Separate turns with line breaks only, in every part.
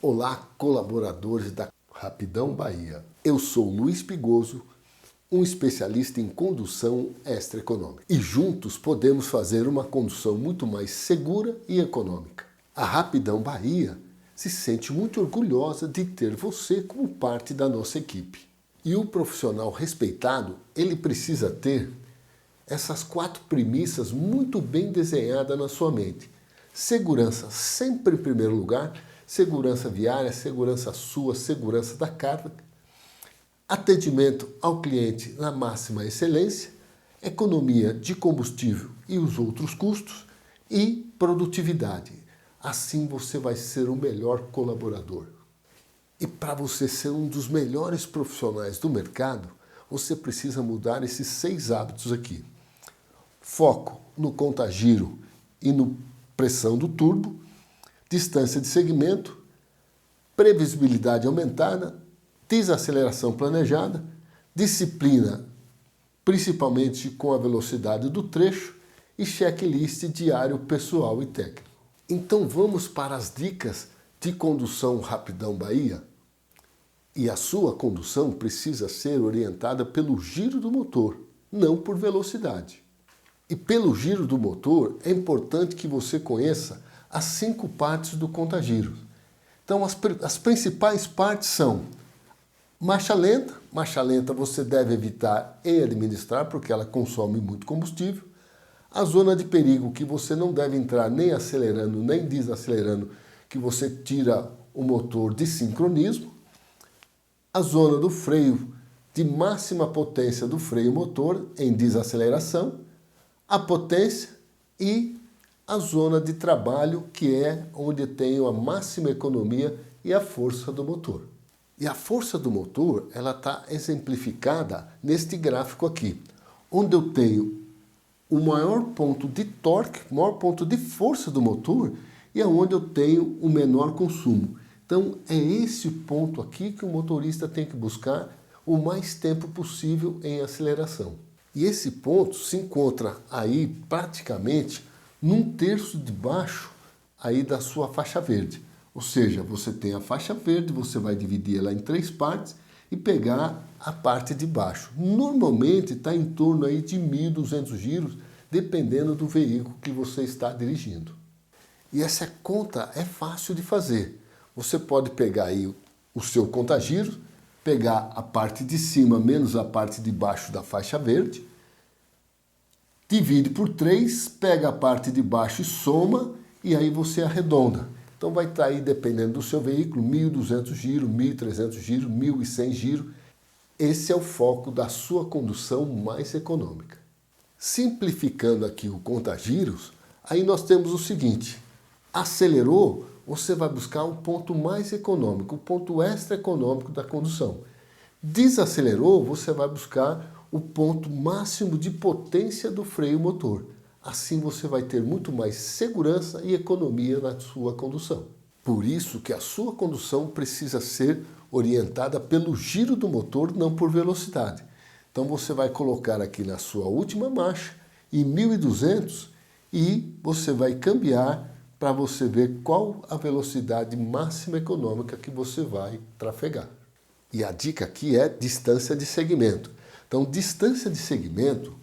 Olá, colaboradores da Rapidão Bahia. Eu sou Luiz Pigoso, um especialista em condução extraeconômica. E juntos podemos fazer uma condução muito mais segura e econômica. A Rapidão Bahia se sente muito orgulhosa de ter você como parte da nossa equipe. E o profissional respeitado, ele precisa ter essas 4 premissas muito bem desenhadas na sua mente. Segurança sempre em primeiro lugar, segurança viária, segurança sua, segurança da carga, atendimento ao cliente na máxima excelência, economia de combustível e os outros custos e produtividade. Assim você vai ser o melhor colaborador. E para você ser um dos melhores profissionais do mercado, você precisa mudar esses 6 hábitos aqui. Foco no conta-giro e no pressão do turbo, distância de segmento, previsibilidade aumentada, desaceleração planejada, disciplina, principalmente com a velocidade do trecho, e checklist diário pessoal e técnico. Então vamos para as dicas de condução Rapidão Bahia? E a sua condução precisa ser orientada pelo giro do motor, não por velocidade. E pelo giro do motor é importante que você conheça as 5 partes do conta-giros. Então as principais partes são marcha lenta você deve evitar e administrar porque ela consome muito combustível. A zona de perigo que você não deve entrar nem acelerando nem desacelerando, que você tira o motor de sincronismo. A zona do freio de máxima potência do freio motor em desaceleração. A potência e a zona de trabalho, que é onde tenho a máxima economia e a força do motor. E a força do motor, ela está exemplificada neste gráfico aqui, onde eu tenho o maior ponto de torque, o maior ponto de força do motor e aonde eu tenho o menor consumo. Então é esse ponto aqui que o motorista tem que buscar o mais tempo possível em aceleração. E esse ponto se encontra aí praticamente num terço de baixo aí da sua faixa verde. Ou seja, você tem a faixa verde, você vai dividir ela em 3 partes e pegar a parte de baixo. Normalmente está em torno aí de 1.200 giros, dependendo do veículo que você está dirigindo. E essa conta é fácil de fazer. Você pode pegar aí o seu conta-giros, pegar a parte de cima menos a parte de baixo da faixa verde, divide por 3, pega a parte de baixo e soma, e aí você arredonda. Então vai estar aí, dependendo do seu veículo, 1.200 giros, 1.300 giros, 1.100 giros. Esse é o foco da sua condução mais econômica. Simplificando aqui o conta-giros, aí nós temos o seguinte: acelerou, você vai buscar o ponto mais econômico, o ponto extra econômico da condução. Desacelerou, você vai buscar o ponto máximo de potência do freio motor. Assim você vai ter muito mais segurança e economia na sua condução. Por isso que a sua condução precisa ser orientada pelo giro do motor, não por velocidade. Então você vai colocar aqui na sua última marcha, em 1.200, e você vai cambiar para você ver qual a velocidade máxima econômica que você vai trafegar. E a dica aqui é distância de segmento. Então, distância de segmento,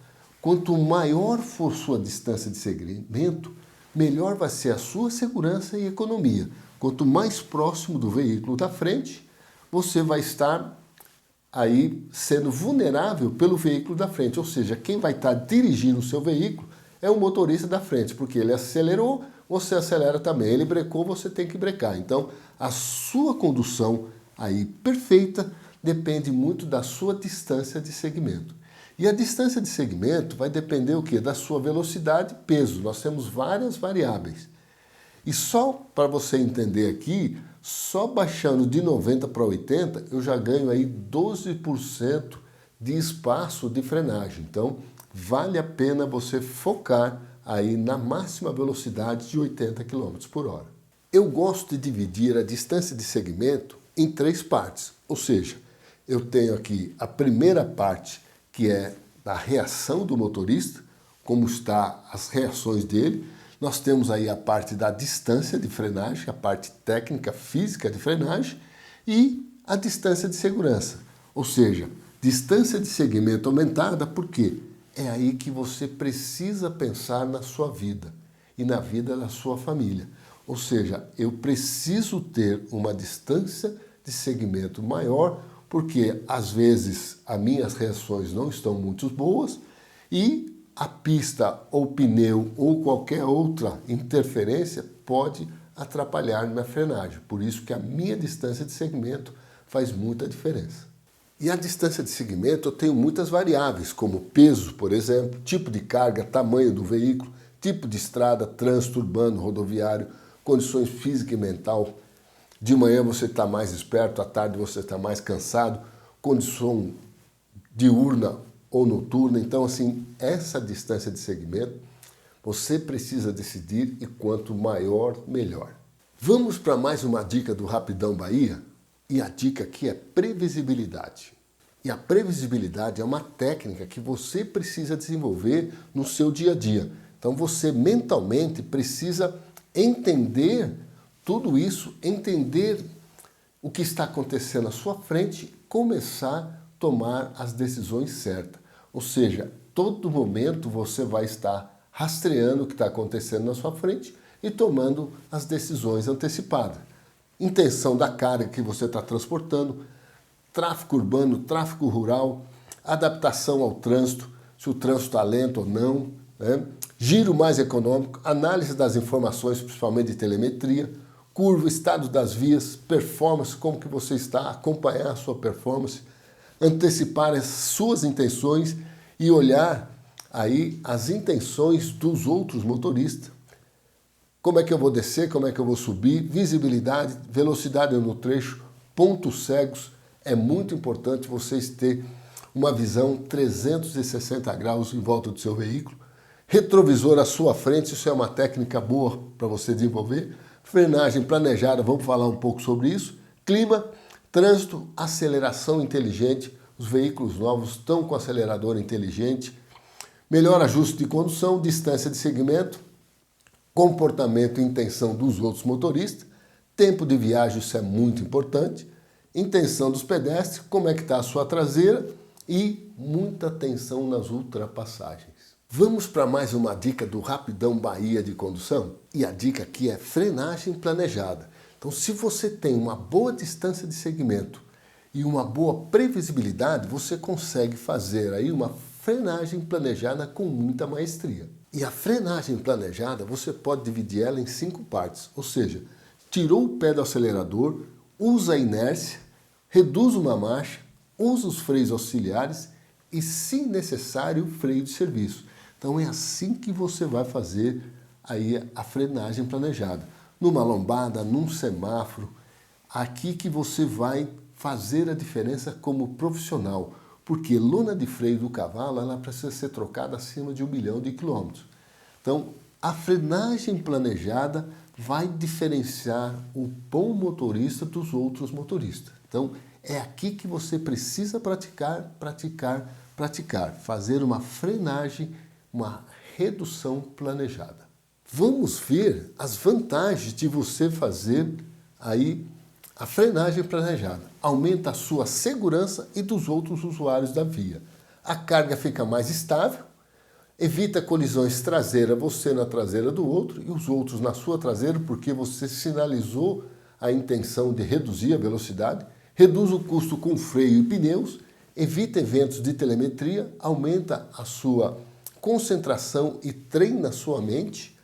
quanto maior for sua distância de segmento, melhor vai ser a sua segurança e economia. Quanto mais próximo do veículo da frente, você vai estar aí sendo vulnerável pelo veículo da frente. Ou seja, quem vai estar dirigindo o seu veículo é o motorista da frente, porque ele acelerou, você acelera também. Ele brecou, você tem que brecar. Então, a sua condução aí perfeita depende muito da sua distância de segmento. E a distância de segmento vai depender o quê? Da sua velocidade e peso. Nós temos várias variáveis. E só para você entender aqui, só baixando de 90 para 80, eu já ganho aí 12% de espaço de frenagem. Então, vale a pena você focar aí na máxima velocidade de 80 km por hora. Eu gosto de dividir a distância de segmento em 3 partes. Ou seja, eu tenho aqui a primeira parte, que é a reação do motorista, como estão as reações dele. Nós temos aí a parte da distância de frenagem, a parte técnica, física de frenagem e a distância de segurança. Ou seja, distância de segmento aumentada, porque é aí que você precisa pensar na sua vida e na vida da sua família. Ou seja, eu preciso ter uma distância de segmento maior, porque às vezes as minhas reações não estão muito boas e a pista ou pneu ou qualquer outra interferência pode atrapalhar minha frenagem. Por isso que a minha distância de segmento faz muita diferença. E a distância de segmento eu tenho muitas variáveis, como peso, por exemplo, tipo de carga, tamanho do veículo, tipo de estrada, trânsito urbano, rodoviário, condições física e mental. De manhã você está mais esperto, à tarde você está mais cansado, condição diurna ou noturna. Então, assim, essa distância de segmento você precisa decidir e quanto maior, melhor. Vamos para mais uma dica do Rapidão Bahia? E a dica aqui é previsibilidade. E a previsibilidade é uma técnica que você precisa desenvolver no seu dia a dia. Então você mentalmente precisa entender tudo isso, entender o que está acontecendo à sua frente e começar a tomar as decisões certas. Ou seja, todo momento você vai estar rastreando o que está acontecendo na sua frente e tomando as decisões antecipadas. Intenção da carga que você está transportando, tráfego urbano, tráfego rural, adaptação ao trânsito, se o trânsito está lento ou não, né? Giro mais econômico, análise das informações, principalmente de telemetria, curva, estado das vias, performance, como que você está, acompanhar a sua performance, antecipar as suas intenções e olhar aí as intenções dos outros motoristas. Como é que eu vou descer, como é que eu vou subir, visibilidade, velocidade no trecho, pontos cegos. É muito importante vocês terem uma visão 360 graus em volta do seu veículo. Retrovisor à sua frente, isso é uma técnica boa para você desenvolver. Frenagem planejada, vamos falar um pouco sobre isso. Clima, trânsito, aceleração inteligente. Os veículos novos estão com acelerador inteligente. Melhor ajuste de condução, distância de segmento, comportamento e intenção dos outros motoristas, tempo de viagem, isso é muito importante, intenção dos pedestres, como é que está a sua traseira e muita atenção nas ultrapassagens. Vamos para mais uma dica do Rapidão Bahia de condução? E a dica aqui é frenagem planejada. Então, se você tem uma boa distância de segmento e uma boa previsibilidade, você consegue fazer aí uma frenagem planejada com muita maestria. E a frenagem planejada, você pode dividir ela em 5 partes, ou seja, tirou o pé do acelerador, usa a inércia, reduz uma marcha, usa os freios auxiliares e, se necessário, o freio de serviço. Então é assim que você vai fazer aí a frenagem planejada. Numa lombada, num semáforo, aqui que você vai fazer a diferença como profissional. Porque lona de freio do cavalo ela precisa ser trocada acima de 1 milhão de quilômetros. Então, a frenagem planejada vai diferenciar o bom motorista dos outros motoristas. Então, é aqui que você precisa praticar, fazer uma frenagem, uma redução planejada. Vamos ver as vantagens de você fazer aí a frenagem planejada. Aumenta a sua segurança e dos outros usuários da via. A carga fica mais estável, evita colisões traseira, você na traseira do outro e os outros na sua traseira, porque você sinalizou a intenção de reduzir a velocidade, reduz o custo com freio e pneus, evita eventos de telemetria, aumenta a sua concentração e treina a sua mente,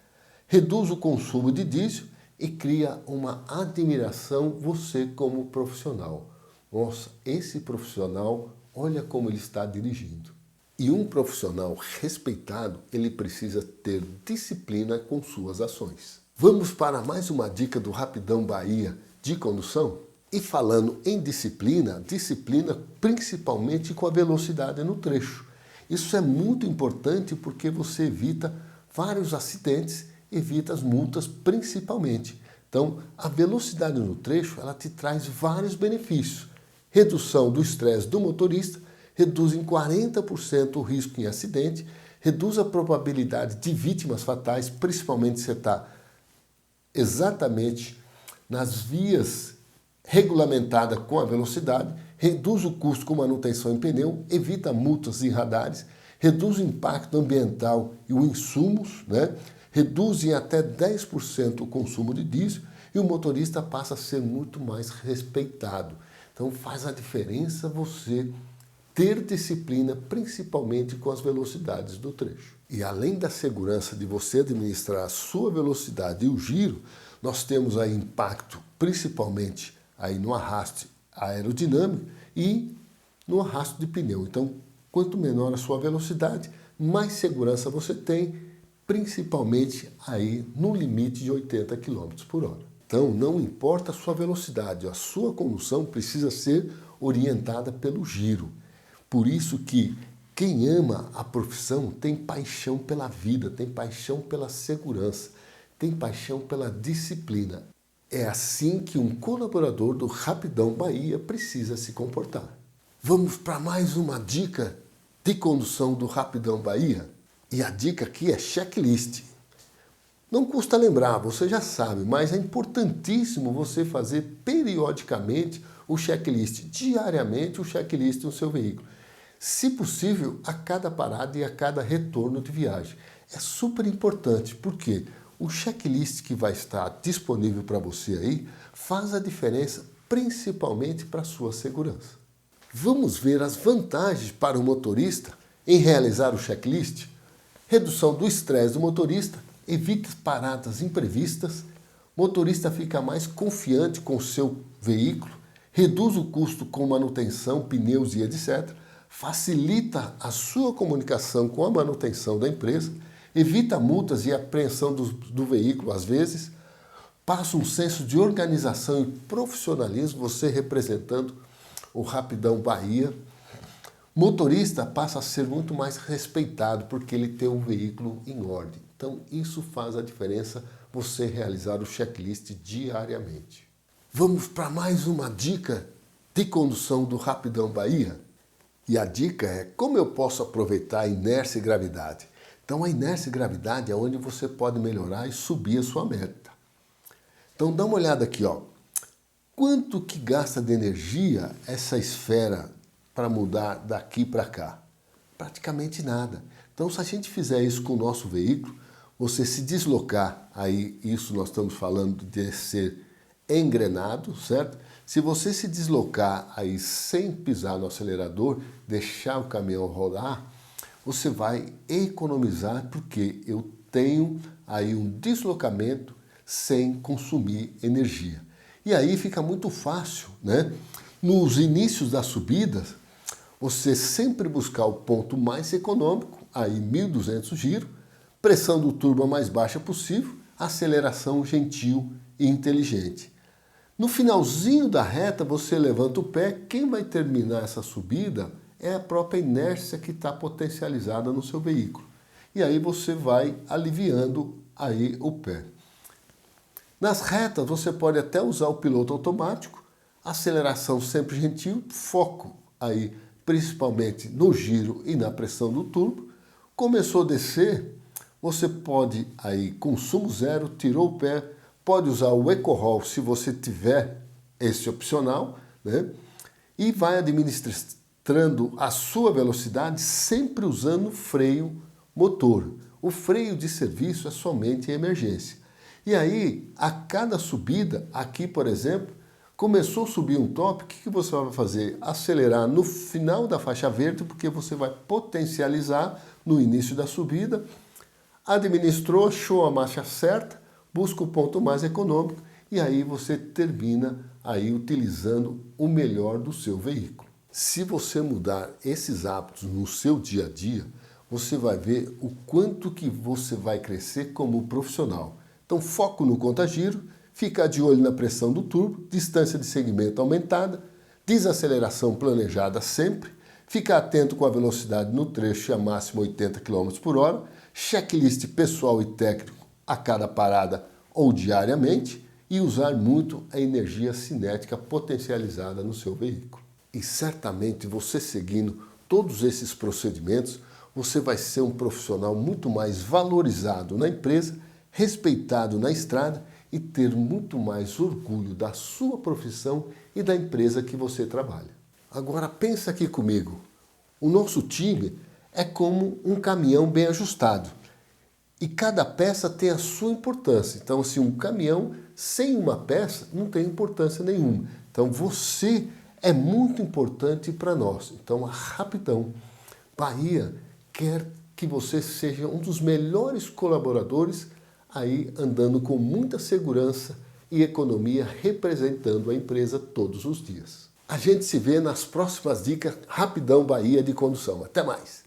reduz o consumo de diesel e cria uma admiração você como profissional. Nossa, esse profissional, olha como ele está dirigindo. E um profissional respeitado, ele precisa ter disciplina com suas ações. Vamos para mais uma dica do Rapidão Bahia de condução? E falando em disciplina, disciplina principalmente com a velocidade no trecho. Isso é muito importante porque você evita vários acidentes, evita as multas principalmente. Então, a velocidade no trecho, ela te traz vários benefícios. Redução do estresse do motorista, reduz em 40% o risco em acidente, reduz a probabilidade de vítimas fatais, principalmente se você está exatamente nas vias regulamentadas com a velocidade, reduz o custo com manutenção em pneu, evita multas em radares, reduz o impacto ambiental e os insumos, né? Reduz em até 10% o consumo de diesel e o motorista passa a ser muito mais respeitado. Então faz a diferença você ter disciplina, principalmente com as velocidades do trecho. E além da segurança de você administrar a sua velocidade e o giro, nós temos aí impacto principalmente aí no arraste aerodinâmico e no arrasto de pneu. Então, quanto menor a sua velocidade, mais segurança você tem, principalmente aí no limite de 80 km por hora. Então, não importa a sua velocidade, a sua condução precisa ser orientada pelo giro. Por isso que quem ama a profissão tem paixão pela vida, tem paixão pela segurança, tem paixão pela disciplina. É assim que um colaborador do Rapidão Bahia precisa se comportar. Vamos para mais uma dica de condução do Rapidão Bahia? E a dica aqui é checklist. Não custa lembrar, você já sabe, mas é importantíssimo você fazer periodicamente o checklist, diariamente o checklist no seu veículo. Se possível, a cada parada e a cada retorno de viagem. É super importante, porque o checklist que vai estar disponível para você aí faz a diferença, principalmente para a sua segurança. Vamos ver as vantagens para o motorista em realizar o checklist? Redução do estresse do motorista, evita paradas imprevistas, motorista fica mais confiante com o seu veículo, reduz o custo com manutenção, pneus e etc., facilita a sua comunicação com a manutenção da empresa, evita multas e apreensão do veículo às vezes, passa um senso de organização e profissionalismo, você representando o Rapidão Bahia. Motorista passa a ser muito mais respeitado porque ele tem um veículo em ordem. Então isso faz a diferença, você realizar o checklist diariamente. Vamos para mais uma dica de condução do Rapidão Bahia? E a dica é como eu posso aproveitar a inércia e gravidade. Então a inércia e gravidade é onde você pode melhorar e subir a sua meta. Então dá uma olhada aqui, ó. Quanto que gasta de energia essa esfera para mudar daqui para cá? Praticamente nada. Então se a gente fizer isso com o nosso veículo, você se deslocar, aí isso nós estamos falando de ser engrenado, certo? Se você se deslocar aí sem pisar no acelerador, deixar o caminhão rodar, você vai economizar porque eu tenho aí um deslocamento sem consumir energia. E aí fica muito fácil, né? Nos inícios das subidas, você sempre buscar o ponto mais econômico, aí 1.200 giro, pressão do turbo a mais baixa possível, aceleração gentil e inteligente. No finalzinho da reta, você levanta o pé, quem vai terminar essa subida é a própria inércia que está potencializada no seu veículo. E aí você vai aliviando aí o pé. Nas retas, você pode até usar o piloto automático, aceleração sempre gentil, foco aí principalmente no giro e na pressão do turbo. Começou a descer, você pode aí consumo zero, tirou o pé, pode usar o EcoRoll se você tiver esse opcional, né? E vai administrando a sua velocidade sempre usando freio motor. O freio de serviço é somente em emergência. E aí, a cada subida, aqui por exemplo, começou a subir um top, o que você vai fazer? Acelerar no final da faixa verde, porque você vai potencializar no início da subida, administrou, achou a marcha certa, busca o ponto mais econômico e aí você termina aí utilizando o melhor do seu veículo. Se você mudar esses hábitos no seu dia a dia, você vai ver o quanto que você vai crescer como profissional. Então foco no conta-giro, fica de olho na pressão do turbo, distância de segmento aumentada, desaceleração planejada sempre, fica atento com a velocidade no trecho a máximo 80 km por hora, checklist pessoal e técnico a cada parada ou diariamente e usar muito a energia cinética potencializada no seu veículo. E certamente você seguindo todos esses procedimentos, você vai ser um profissional muito mais valorizado na empresa, respeitado na estrada e ter muito mais orgulho da sua profissão e da empresa que você trabalha. Agora pensa aqui comigo, o nosso time é como um caminhão bem ajustado e cada peça tem a sua importância. Então, se um caminhão sem uma peça não tem importância nenhuma. Então, você é muito importante para nós. Então, a Rapidão Bahia quer que você seja um dos melhores colaboradores aí andando com muita segurança e economia representando a empresa todos os dias. A gente se vê nas próximas dicas Rapidão Bahia de condução. Até mais!